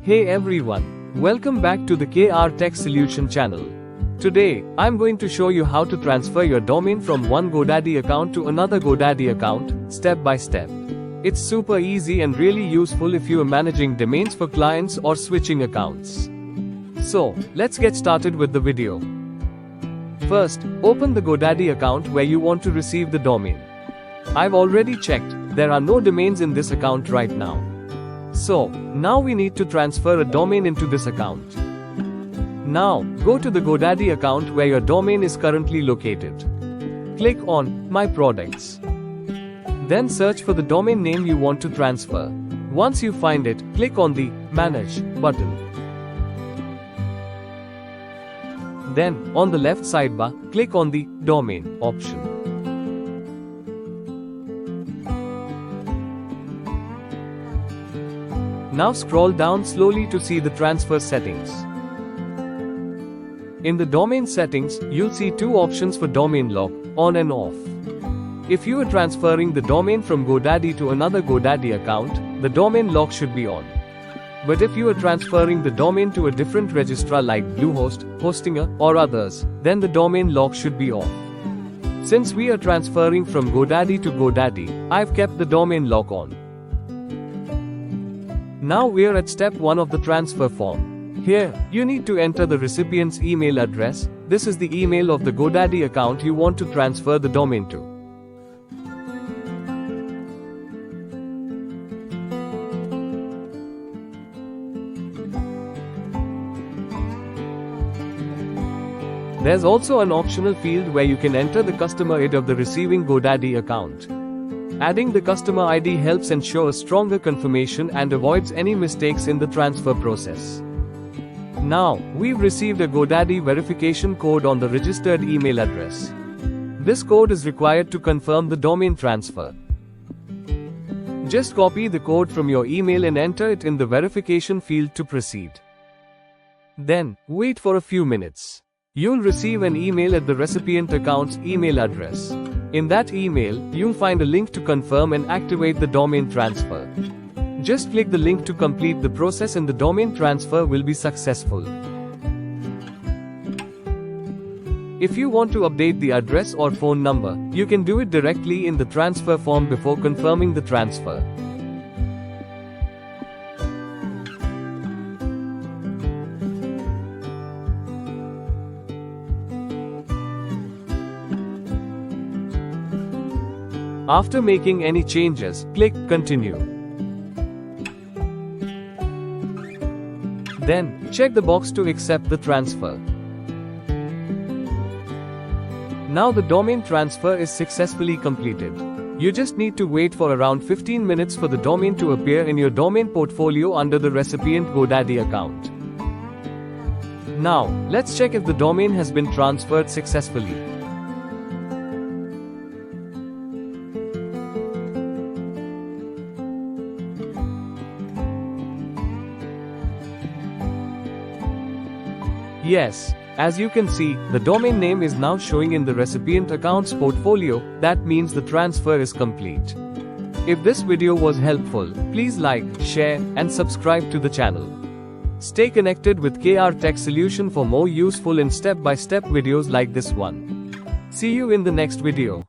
Hey everyone, welcome back to the KR Tech Solution channel. Today, I'm going to show you how to transfer your domain from one GoDaddy account to another GoDaddy account, step by step. It's super easy and really useful if you are managing domains for clients or switching accounts. So, let's get started with the video. First, open the GoDaddy account where you want to receive the domain. I've already checked, there are no domains in this account right now. So, now we need to transfer a domain into this account. Now, go to the GoDaddy account where your domain is currently located. Click on My Products. Then search for the domain name you want to transfer. Once you find it, click on the Manage button. Then, on the left sidebar, click on the Domain option. Now scroll down slowly to see the transfer settings. In the domain settings, you'll see two options for domain lock, on and off. If you are transferring the domain from GoDaddy to another GoDaddy account, the domain lock should be on. But if you are transferring the domain to a different registrar like Bluehost, Hostinger, or others, then the domain lock should be off. Since we are transferring from GoDaddy to GoDaddy, I've kept the domain lock on. Now we're at step 1 of the transfer form. Here, you need to enter the recipient's email address. This is the email of the GoDaddy account you want to transfer the domain to. There's also an optional field where you can enter the customer ID of the receiving GoDaddy account. Adding the customer ID helps ensure a stronger confirmation and avoids any mistakes in the transfer process. Now, we've received a GoDaddy verification code on the registered email address. This code is required to confirm the domain transfer. Just copy the code from your email and enter it in the verification field to proceed. Then, wait for a few minutes. You'll receive an email at the recipient account's email address. In that email, you'll find a link to confirm and activate the domain transfer. Just click the link to complete the process and the domain transfer will be successful. If you want to update the address or phone number, you can do it directly in the transfer form before confirming the transfer. After making any changes, click Continue. Then, check the box to accept the transfer. Now the domain transfer is successfully completed. You just need to wait for around 15 minutes for the domain to appear in your domain portfolio under the recipient GoDaddy account. Now, let's check if the domain has been transferred successfully. Yes, as you can see, the domain name is now showing in the recipient account's portfolio. That means the transfer is complete. If this video was helpful, please like, share, and subscribe to the channel. Stay connected with KR Tech Solution for more useful and step-by-step videos like this one. See you in the next video.